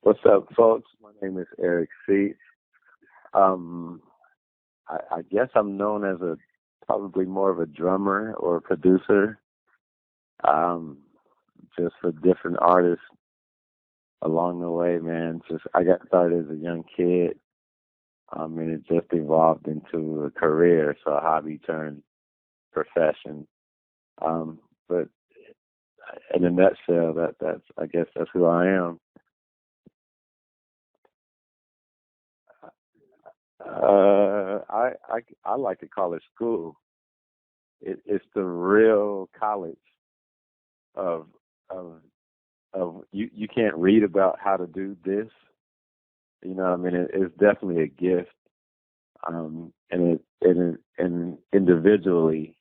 What's up, folks? My name is Eric C. Um, I guess I'm known as a probably more of a drummer or a producer, um, just for different artists along the way, man. Just I got started as a young kid, and it just evolved into a career, so a hobby turned profession. But in a nutshell, that's I guess that's who I am. I like to call it school. It's the real college of of you. You can't read about how to do this. You know, what I mean, it's definitely a gift. And individually,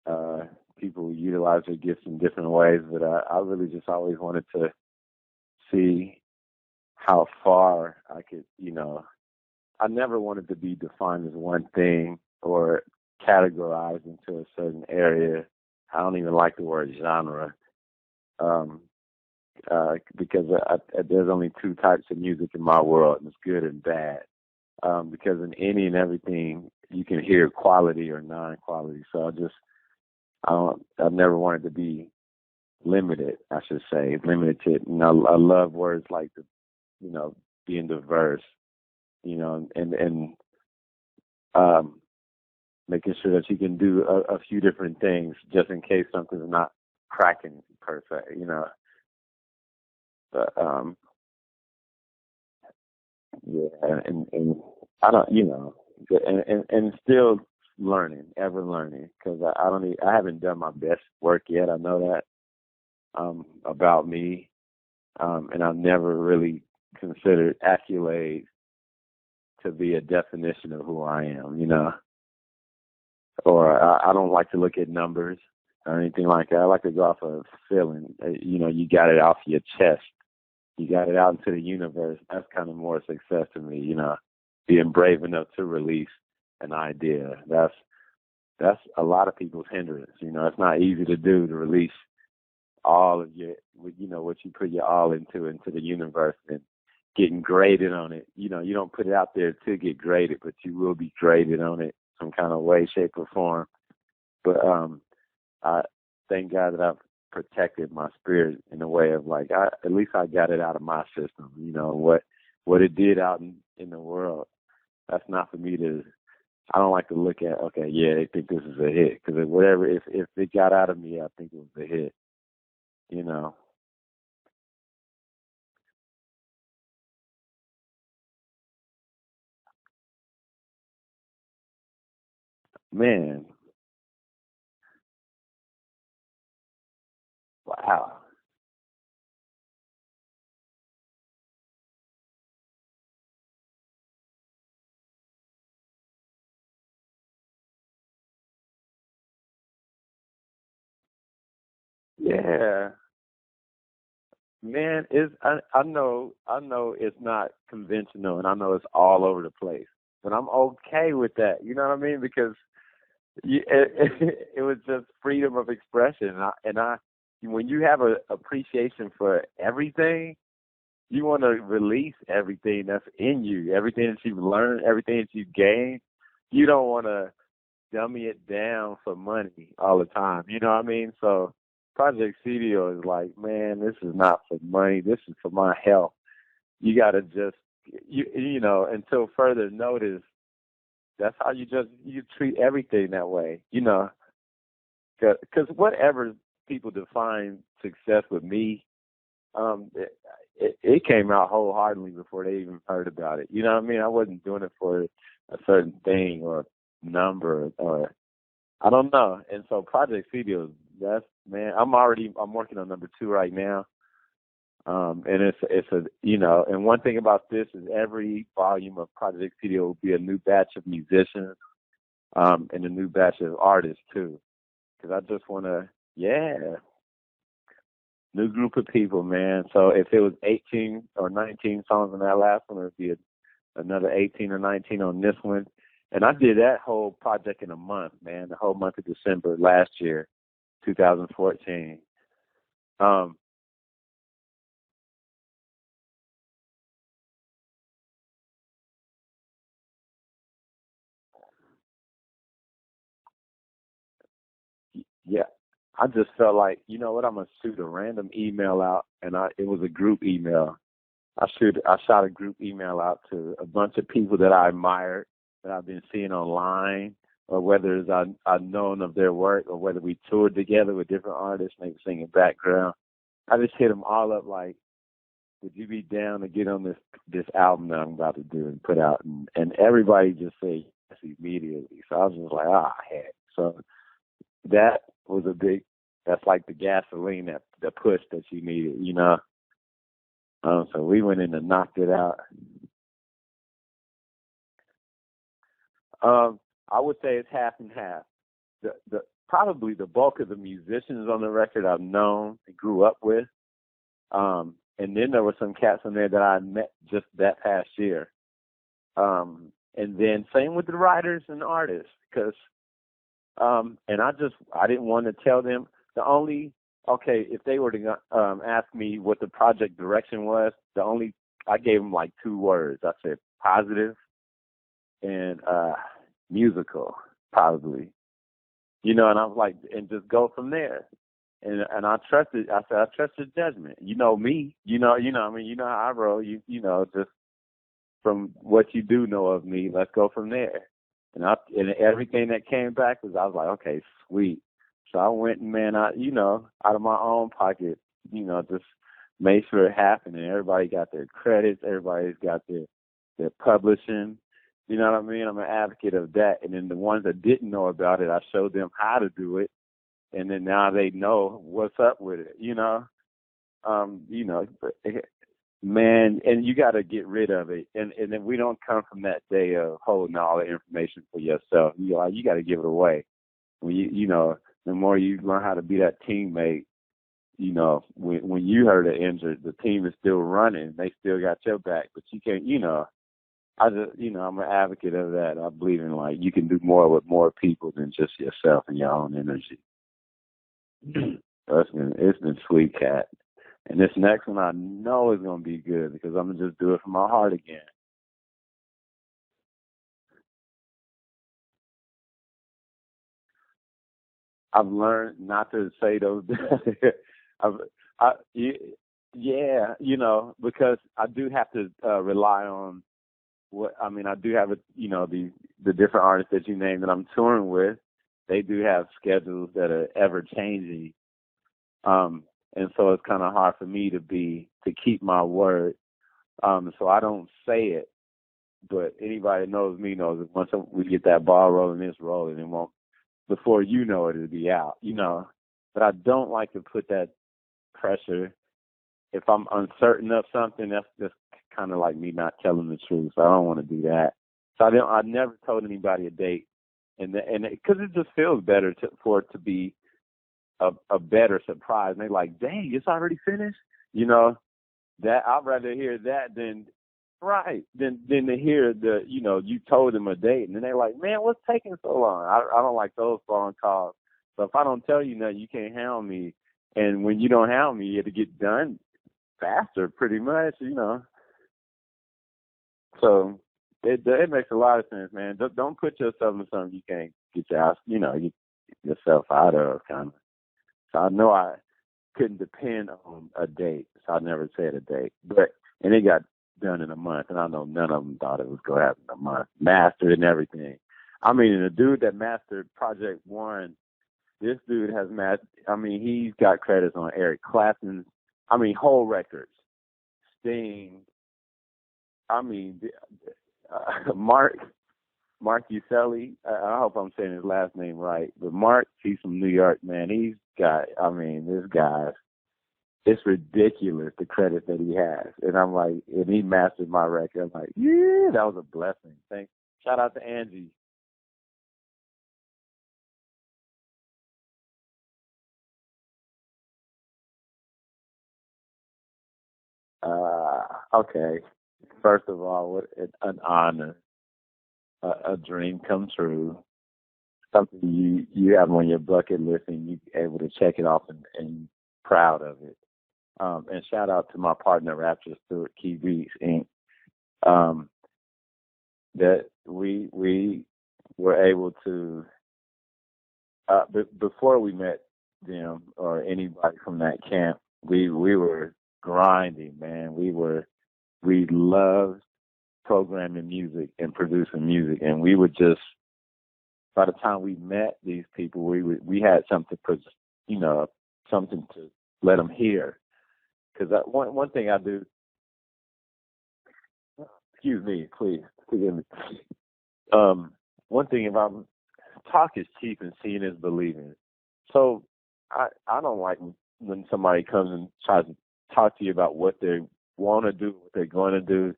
uh, people utilize their gifts in different ways. But I really just always wanted to see how far I could. I never wanted to be defined as one thing or categorized into a certain area. I don't even like the word genre, um, because there's only two types of music in my world, and it's good and bad. Because in any and everything, you can hear quality or non-quality. So I've never wanted to be limited, I should say, limited to, I love words like you know, being diverse, and um, making sure that you can do a few different things just in case something's not cracking per se. But yeah, and I don't, and still learning, ever learning, because I haven't done my best work yet. I know that about me, and I've never really considered accolades to be a definition of who I am. Or I don't like to look at numbers or anything like that. I like to go off of feeling. You got it off your chest. You got it out into the universe. That's kind of more success to me. Being brave enough to release an idea. That's a lot of people's hindrance. It's not easy to do, to release all of what you put your all into the universe and getting graded on it. You don't put it out there to get graded, but you will be graded on it some kind of way, shape, or form. But I thank God that I've protected my spirit in a way of like, at least I got it out of my system. What it did out in the world. That's not for me to. I don't like to look at. Okay, yeah, they think this is a hit because whatever. If it got out of me, I think it was a hit. You know, man. Wow. Yeah, man. I know it's not conventional, and I know it's all over the place. But I'm okay with that. You know what I mean? Because it was just freedom of expression, when you have a appreciation for everything, you want to release everything that's in you, everything that you've learned, everything that you've gained. You don't want to dummy it down for money all the time. You know what I mean? So Project CDO is like, man, this is not for money. This is for my health. You got to just, until further notice, that's how you treat everything that way. Because whatever people define success with me, it came out wholeheartedly before they even heard about it. You know what I mean? I wasn't doing it for a certain thing or number or I don't know. And so Project Studios, that's man, I'm working on number 2 right now. And and one thing about this is every volume of Project Studio will be a new batch of musicians and a new batch of artists too. Because I just want to, yeah, new group of people, man. So if it was 18 or 19 songs on that last one, it'd be another 18 or 19 on this one. And I did that whole project in a month, man, the whole month of December last year, 2014. Um, yeah, I just felt like, you know what, I'm gonna shoot a random email out, and it was a group email. I shot a group email out to a bunch of people that I admired, that I've been seeing online, or whether it's I've known of their work, or whether we toured together with different artists, maybe singing background. I just hit them all up like, would you be down to get on this album that I'm about to do and put out? And everybody just said yes immediately. So I was just like, heck. So that was that's like the gasoline, that the push that you needed, you know. So we went in and knocked it out. I would say it's half and half. The probably the bulk of the musicians on the record I've known and grew up with. And then there were some cats on there that I met just that past year. And then same with the writers and artists, because and I didn't want to tell them if they were to ask me what the project direction was, I gave them like two words. I said positive and musical, probably. You know, and I was like, and just go from there. And I trusted. I said I trust your judgment. You know me. I mean, you know how I roll. You know, just from what you do know of me, let's go from there. And everything that came back I was like, okay, sweet. So I went and, man, out of my own pocket, just made sure it happened, and everybody got their credits, everybody's got their publishing. You know what I mean? I'm an advocate of that. And then the ones that didn't know about it, I showed them how to do it, and then now they know what's up with it. Man, and you got to get rid of it. And then we don't come from that day of holding all the information for yourself. You got to give it away. When the more you learn how to be that teammate, when you hurt or injured, the team is still running. They still got your back, but you can't, I'm an advocate of that. I believe in, like, you can do more with more people than just yourself and your own energy. So it's been sweet, Cat. And this next one I know is going to be good because I'm going to just do it from my heart again. I've learned not to say those. Yeah, because I do have to rely on I do have the different artists that you named that I'm touring with. They do have schedules that are ever changing. And so it's kind of hard for me to keep my word. So I don't say it, but anybody that knows me knows that once we get that ball rolling, it's rolling. It won't, before you know it, it'll be out, But I don't like to put that pressure. If I'm uncertain of something, that's just kind of like me not telling the truth. So I don't want to do that. So I never told anybody a date, and because it just feels better for it to be a better surprise. And they're like, dang, it's already finished? That I'd rather hear that than to hear you told them a date. And then they're like, man, what's taking so long? I don't like those phone calls. So if I don't tell you nothing, you can't hound me. And when you don't hound me, you have to get done faster, pretty much, So it makes a lot of sense, man. Don't put yourself in something you can't get yourself out of, kind of. So I know I couldn't depend on a date, so I never said a date. And it got done in a month, and I know none of them thought it was going to happen in a month. Mastered and everything. I mean, the dude that mastered Project One, this dude has he's got credits on Eric Clapton's, whole records. Sting, Mark Uselli. I hope I'm saying his last name right, but Mark, he's from New York, man. This guy, it's ridiculous the credit that he has. And I'm like, and he mastered my record. I'm like, yeah, that was a blessing. Thanks. Shout out to Angie. Okay. First of all, what an honor, a dream come true, something you have on your bucket list and you able to check it off and proud of it. And shout out to my partner, Rapture Stewart, Key Beats Inc. Um, that we were able to before we met them or anybody from that camp, we were grinding, man. We loved programming music and producing music, and we would just by the time we met these people, we had something something to let them hear. Because one thing I do, excuse me, please forgive me. One thing about talk is cheap and seeing is believing. So I don't like when somebody comes and tries to talk to you about what they want to do, what they're going to do.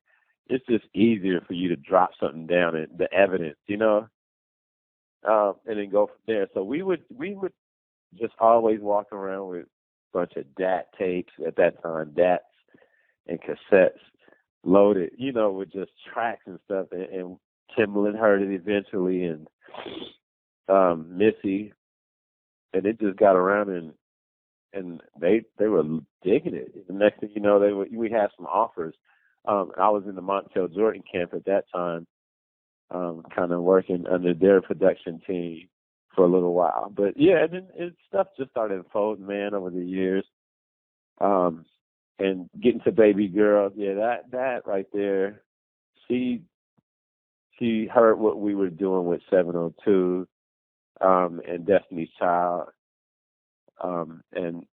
It's just easier for you to drop something down and the evidence, and then go from there. So we would just always walk around with a bunch of DAT tapes at that time, DATs and cassettes loaded, with just tracks and stuff. And Timbaland heard it eventually, and Missy, and it just got around, and they were digging it. The next thing you know, we had some offers. I was in the Montel Jordan camp at that time, kind of working under their production team for a little while. But yeah, and then stuff just started unfolding, man, over the years. And getting to Baby Girl, yeah, that right there, she heard what we were doing with 702, and Destiny's Child, and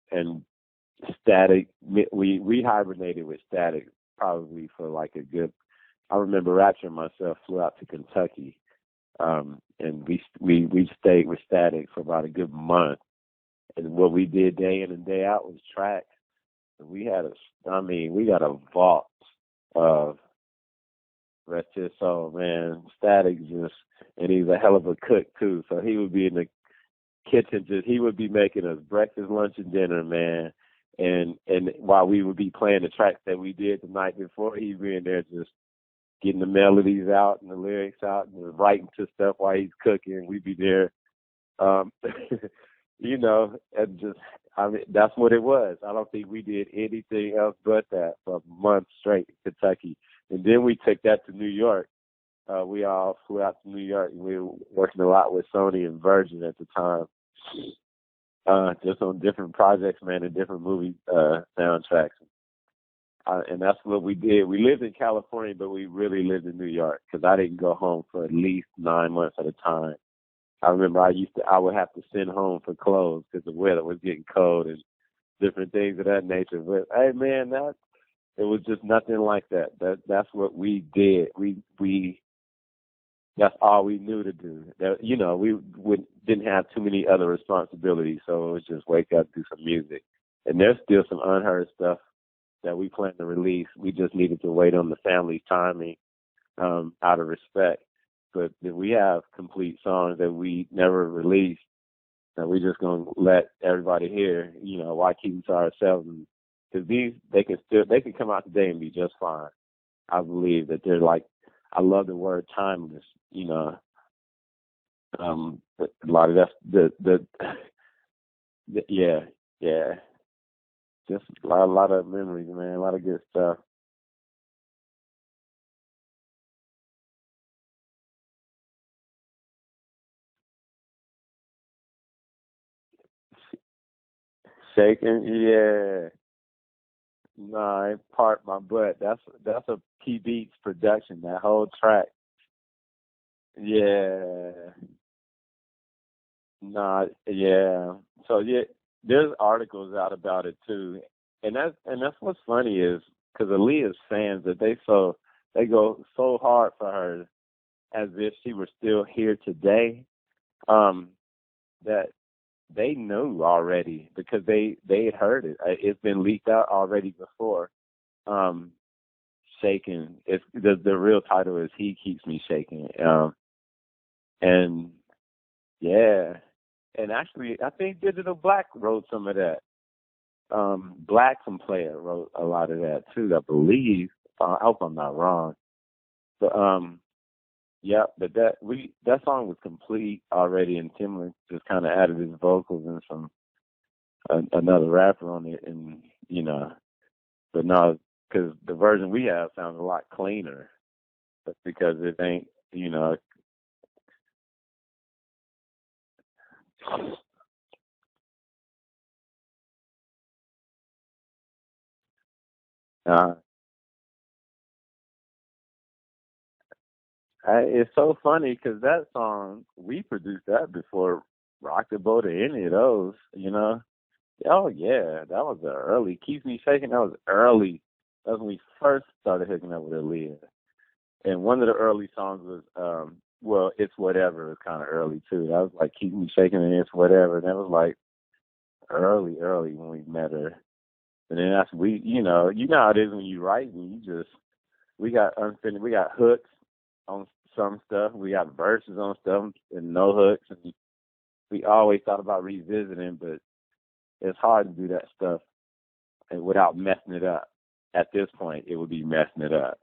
Static. We hibernated with Static probably for like a good. I remember Rapture and myself flew out to Kentucky, and we stayed with Static for about a good month. And what we did day in and day out was tracks. We got a vault of rest his soul, man. Static and he's a hell of a cook too. So he would be in the kitchen, he would be making us breakfast, lunch, and dinner, man. And while we would be playing the tracks that we did the night before, he'd be in there just getting the melodies out and the lyrics out and writing to stuff while he's cooking. We'd be there, and just, that's what it was. I don't think we did anything else but that for months straight in Kentucky. And then we took that to New York. We all flew out to New York, and we were working a lot with Sony and Virgin at the time, just on different projects, man, and different movie soundtracks. And that's what we did. We lived in California, but we really lived in New York because I didn't go home for at least 9 months at a time. I remember I would have to send home for clothes because the weather was getting cold and different things of that nature. But hey, man, it was just nothing like that. That's what we did. We that's all we knew to do. We didn't have too many other responsibilities, so it was just wake up, do some music. And there's still some unheard stuff that we plan to release. We just needed to wait on the family's timing, out of respect. But we have complete songs that we never released that we're just gonna let everybody hear. Why keep them to ourselves? Because they can come out today and be just fine. I believe that they're like, I love the word timeless. But a lot of that's yeah. Just a lot of memories, man. A lot of good stuff. Shaking, yeah. Nah, I parked my butt. That's a P Beats production. That whole track. Yeah. Nah, yeah. So yeah, there's articles out about it too, and that's what's funny is because Aaliyah's fans they go so hard for her as if she were still here today. Um, that they knew already because they had heard it. It's been leaked out already before. Um, Shaking. It's the real title is He Keeps Me Shaking. And yeah, and actually I think Digital Black wrote some of that. Black from Player wrote a lot of that too, I believe. I hope I'm not wrong. But yeah, but that song was complete already, and Timbaland just kind of added his vocals and some another rapper on it, and but no, because the version we have sounds a lot cleaner, but because it ain't, uh, it's so funny because that song we produced that before Rock the Boat or any of those. Oh yeah, that was the early Keeps Me Shaking. That was early. That was when we first started hooking up with Aaliyah. And one of the early songs was well, It's Whatever was kind of early too. That was like Keep Me Shaking and It's Whatever. And that was like early when we met her. And then that's you know how it is when you write and you just we got unfinished, we got hooks on some stuff, we got verses on stuff and no hooks, and we always thought about revisiting, but it's hard to do that stuff and without messing it up. At this point, it would be messing it up.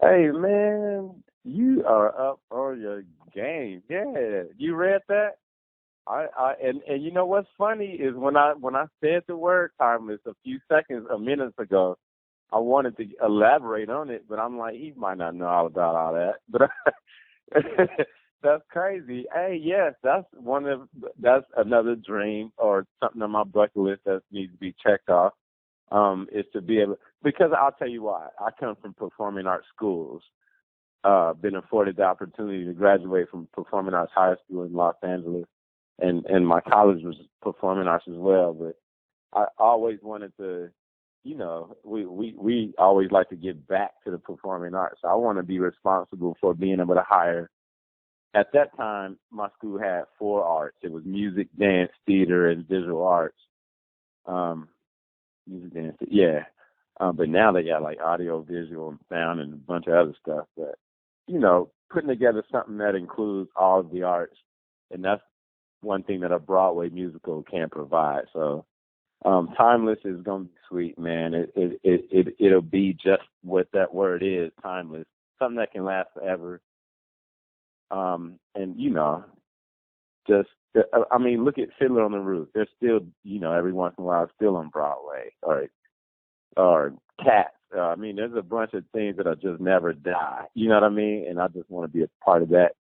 Hey man, you are up on your game. Yeah, you read that? And you know what's funny is when I said the word timeless a minutes ago, I wanted to elaborate on it, but I'm like, he might not know all about all that. But that's crazy. Hey, yes, that's another dream or something on my bucket list that needs to be checked off. Is to be able, because I'll tell you why. I come from performing arts schools. Been afforded the opportunity to graduate from Performing Arts High School in Los Angeles, and my college was performing arts as well. But I always wanted to, we always like to give back to the performing arts. So I want to be responsible for being able to hire. At that time, my school had four arts. It was music, dance, theater, and visual arts. Um, music, dance, yeah. But now they got like audio, visual, and sound, and a bunch of other stuff. But putting together something that includes all of the arts, and that's one thing that a Broadway musical can provide. So, timeless is gonna be sweet, man. It'll be just what that word is, timeless. Something that can last forever. And just I mean, look at Fiddler on the Roof. They're still, every once in a while, still on Broadway, or Cats. I mean, there's a bunch of things that'll just never die. You know what I mean? And I just want to be a part of that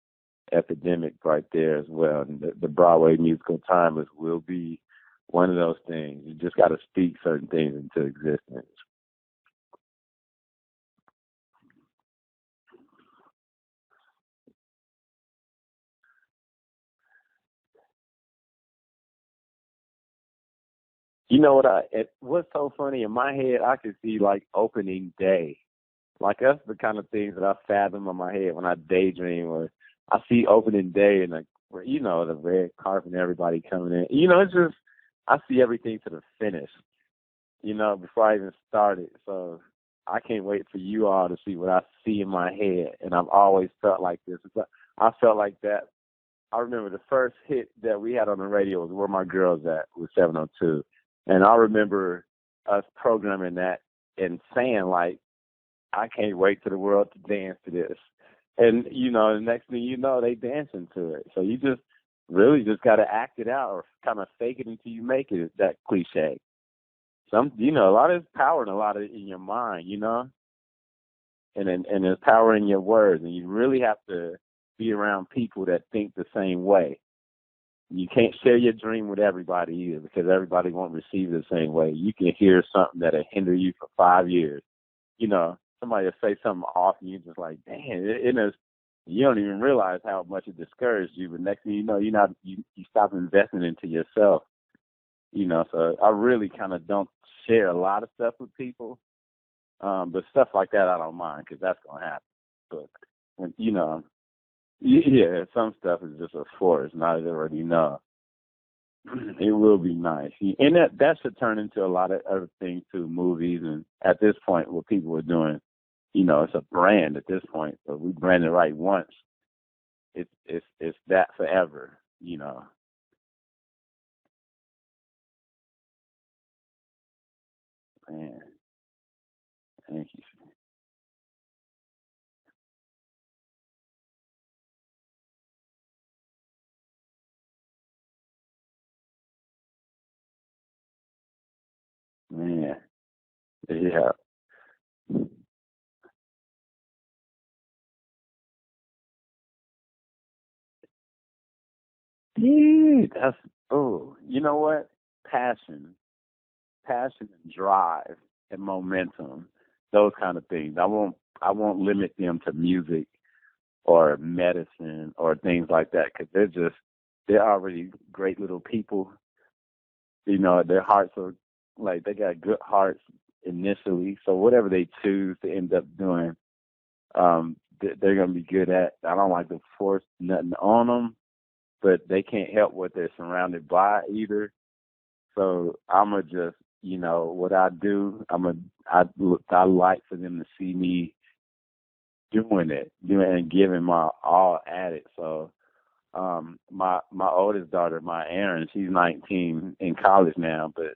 epidemic right there as well. And the Broadway musical timeless will be one of those things. You just got to speak certain things into existence. You know what? What's so funny in my head? I could see like opening day. Like that's the kind of things that I fathom in my head when I daydream, or I see opening day and like the red carpet and everybody coming in. It's just I see everything to the finish. Before I even started. So I can't wait for you all to see what I see in my head. And I've always felt like this. I felt like that. I remember the first hit that we had on the radio was Where My Girls At with 702. And I remember us programming that and saying like, I can't wait for the world to dance to this. And, the next thing you know, they dancing to it. So you just really just got to act it out or kind of fake it until you make it, that cliche. A lot of power and a lot of in your mind, and there's power in your words. And you really have to be around people that think the same way. You can't share your dream with everybody either because everybody won't receive it the same way. You can hear something that'll hinder you for 5 years. Somebody will say something off and you're just like, dang, you don't even realize how much it discouraged you. But next thing you know, you stop investing into yourself. So I really kind of don't share a lot of stuff with people. But stuff like that, I don't mind because that's going to happen. But, yeah, some stuff is just a force. Now that I already know. It will be nice. And that should turn into a lot of other things too, movies. And at this point, what people are doing, it's a brand at this point. So we brand it right once. It's that forever. Man, thank you. Man, yeah. Yeah, that's, oh, you know what? Passion, passion and drive and momentum, those kind of things. I won't limit them to music or medicine or things like that because they're already great little people. Their hearts are like they got good hearts initially. So whatever they choose to end up doing, they're gonna be good at. I don't like to force nothing on them, but they can't help what they're surrounded by either. So I'ma just, what I do, I like for them to see me doing and giving my all at it. So my oldest daughter, my Erin, she's 19 in college now, but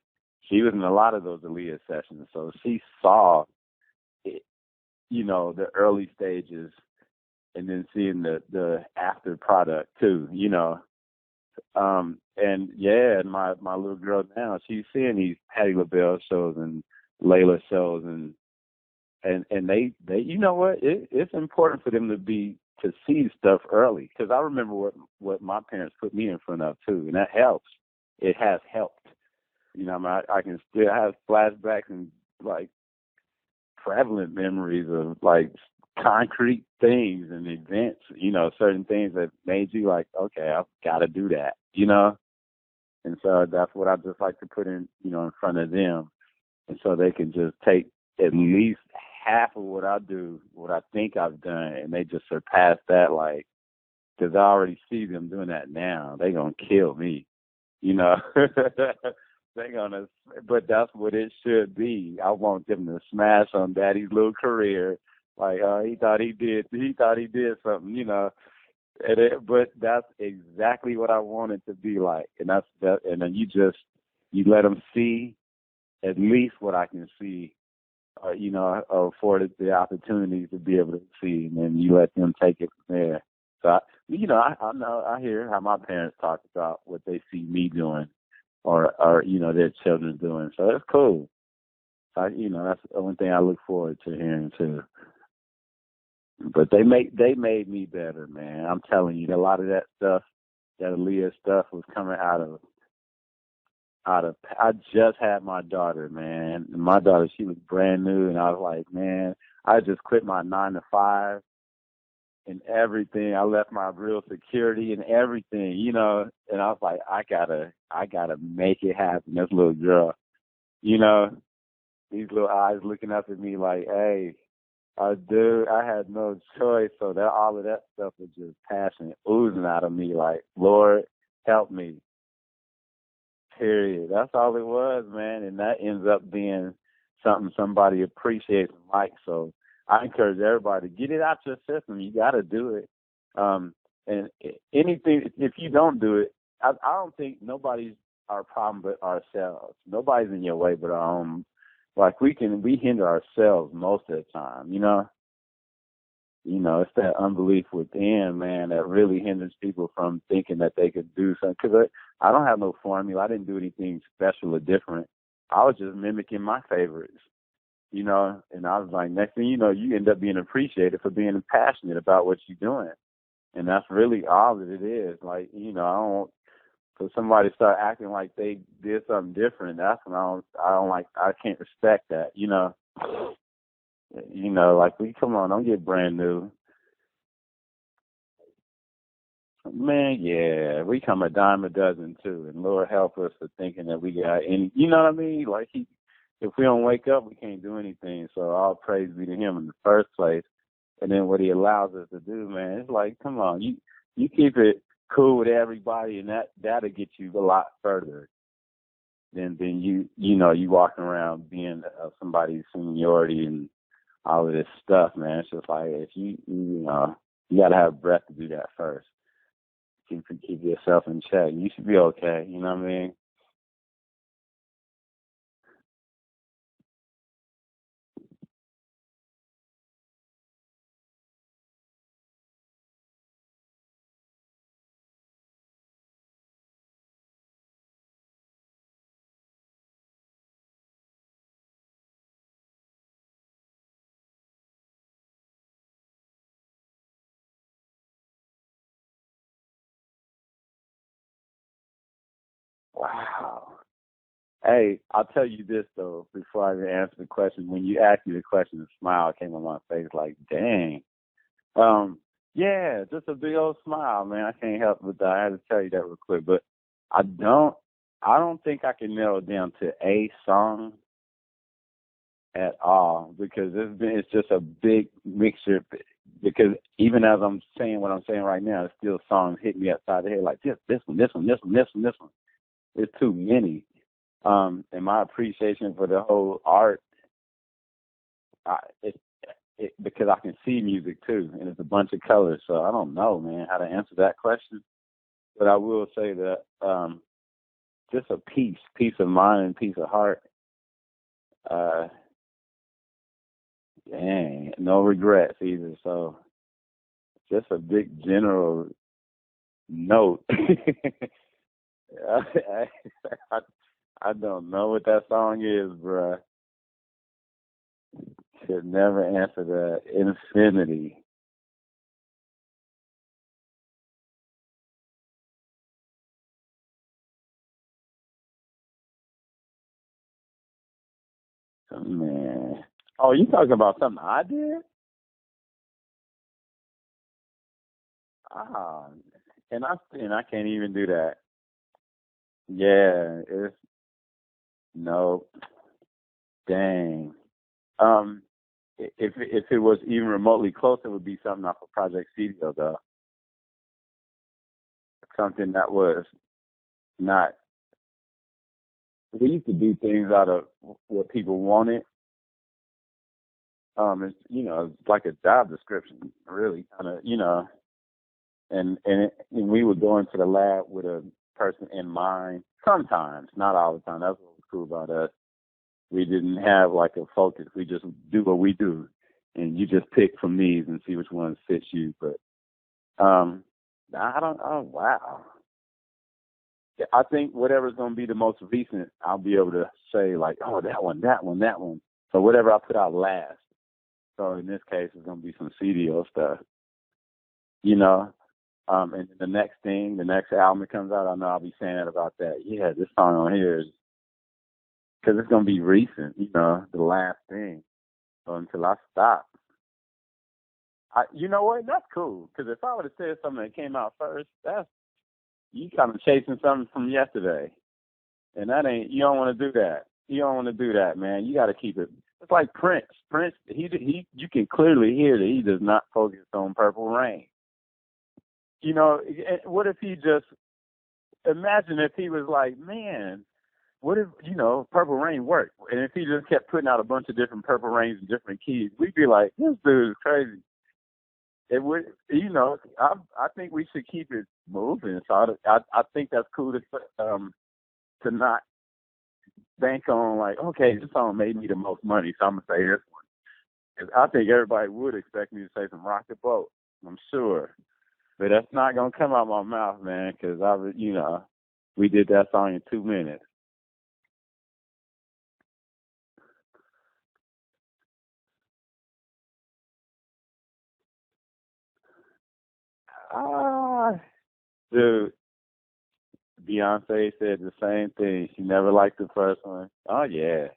she was in a lot of those Aaliyah sessions. So she saw it, the early stages and then seeing the after product too. And yeah, and my little girl now, she's seeing these Patti LaBelle shows and Layla shows and they you know what, it's important for them to see stuff early because I remember what my parents put me in front of too, and that helps. It has helped. I can still have flashbacks and like prevalent memories of like concrete things and events, certain things that made you like, okay, I've got to do that. And so that's what I just like to put in front of them. And so they can just take at least half of what I do, what I think I've done, and they just surpass that, like, because I already see them doing that now. They're going to kill me. They're going to, but that's what it should be. I want them to smash on daddy's little career. Like, he thought he did something. But that's exactly what I want it to be like. And and then you let them see at least what I can see, afforded the opportunities to be able to see, and then you let them take it from there. So, I know, I hear how my parents talk about what they see me doing or their children doing. So that's cool. That's the only thing I look forward to hearing too. But they made me better, man. I'm telling you, a lot of that stuff, that Aaliyah stuff was coming out of I just had my daughter, man. And my daughter, she was brand new, and I was like, man, I just quit my 9 to 5 and everything. I left my real security and everything. And I was like, I gotta make it happen. This little girl, you know, these little eyes looking up at me like, hey, dude, I had no choice. So that all of that stuff was just passion oozing out of me. Like, Lord, help me. Period. That's all it was, man. And that ends up being something somebody appreciates and likes. So I encourage everybody to get it out your system. You got to do it. And anything, if you don't do it, I don't think nobody's our problem but ourselves. Nobody's in your way but our own. Like we hinder ourselves most of the time. It's that unbelief within, man, that really hinders people from thinking that they could do something. Because I don't have no formula. I didn't do anything special or different. I was just mimicking my favorites. And I was like, next thing you know, you end up being appreciated for being passionate about what you're doing. And that's really all that it is. Like, I don't, for somebody to start acting like they did something different, that's when I can't respect that. Like come on, don't get brand new. Man, yeah, we come a dime a dozen too, and Lord help us for thinking that we got any. You know what I mean? Like if we don't wake up, we can't do anything. So all praise be to Him in the first place, and then what He allows us to do, man. It's like, come on, you keep it cool with everybody, and that'll get you a lot further than you walking around being somebody's seniority and all of this stuff, man. It's just like if you gotta have breath to do that first. Keep yourself in check. You should be okay. You know what I mean? Wow. Hey, I'll tell you this though, before I even answer the question. When you asked me the question, a smile came on my face. Like, dang. Um, yeah, just a big old smile, man. I can't help but that. I had to tell you that real quick, but I don't, I don't think I can narrow it down to a song at all because it's just a big mixture. Because even as I'm saying what I'm saying right now, it's still songs hit me upside the head like this one, this one, this one, this one, this one. It's too many. And my appreciation for the whole art, I, it, because I can see music too, and it's a bunch of colors. So I don't know, man, how to answer that question. But I will say that just a peace of mind, and peace of heart. Uh, Dang, no regrets either. So just a big general note. I, I, I don't know what that song is, bruh. Should never answer that. Infinity. Man. Oh, you talking about something I did? Ah, and I can't even do that. Yeah, it's no, dang. Um, if it was even remotely close, it would be something off of Project Studio, though. Something that was not. We used to do things out of what people wanted. It's it's like a job description, really, kind of, and we would go into the lab with a person in mind. Sometimes, not all the time. That's what was cool about us. We didn't have like a focus. We just do what we do, and you just pick from these and see which ones fits you. But um, I don't. Oh wow. I think whatever's going to be the most recent, I'll be able to say like, oh, that one, that one, that one. So whatever I put out last. So in this case, it's going to be some CDO stuff, you know. And the next thing, the next album that comes out, I know I'll be saying that about that. Yeah, this song on here is because it's going to be recent, the last thing. So until I stop, you know what? That's cool. Because if I would have said something that came out first, that's you kind of chasing something from yesterday. And that ain't, you don't want to do that. You don't want to do that, man. You got to keep it. It's like Prince. Prince, you can clearly hear that he does not focus on Purple Rain. What if he just, imagine if he was like, man, what if, Purple Rain worked? And if he just kept putting out a bunch of different Purple Rains in different keys, we'd be like, this dude is crazy. It would, I think we should keep it moving. So I think that's cool to not bank on like, okay, this song made me the most money, so I'm gonna say this one. 'Cause I think everybody would expect me to say some Rock the Boat. I'm sure, but that's not gonna come out my mouth, man. Because we did that song in 2 minutes. Ah, dude, Beyonce said the same thing. She never liked the first one. Oh yeah,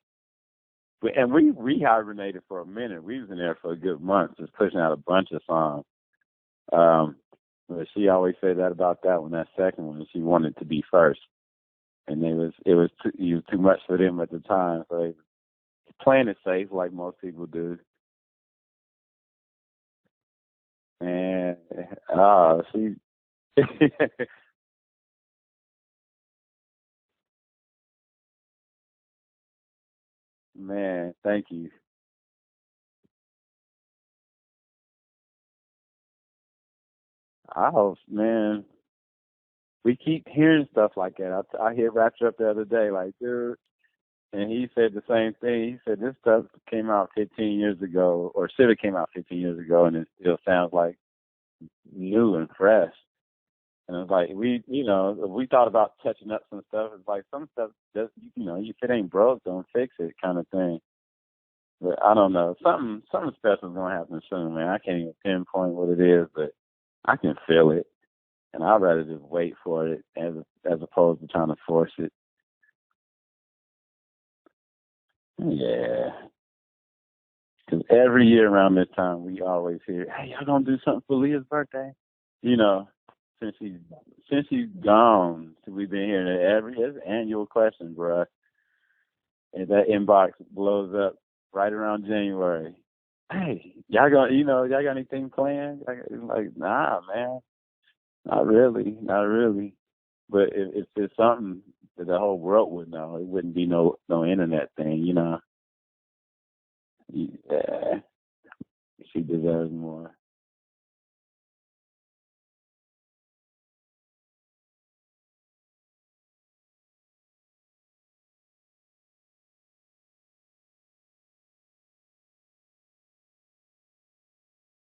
and we hibernated for a minute. We was in there for a good month, just pushing out a bunch of songs. Um, but she always said that about that one, that second one. She wanted to be first, and it was too much for them at the time. So they playing it safe, like most people do. And she, man, thank you. I hope, man. We keep hearing stuff like that. I hear Rapture up the other day, like, dude, and he said the same thing. He said this stuff came out 15 years ago, or should have came out 15 years ago, and it still sounds like new and fresh. And it's like we thought about touching up some stuff. It's like some stuff just if it ain't broke, don't fix it, kind of thing. But I don't know. Something special is gonna happen soon, man. I can't even pinpoint what it is, but I can feel it, and I'd rather just wait for it as opposed to trying to force it. Yeah, because every year around this time we always hear, "Hey, y'all gonna do something for Leah's birthday?" You know, since she's gone, we've been hearing it it's an annual question, bro. And that inbox blows up right around January. Hey, y'all got anything planned? Like, nah, man, not really, not really. But if it's something that the whole world would know, it wouldn't be no internet thing, Yeah, she deserves more.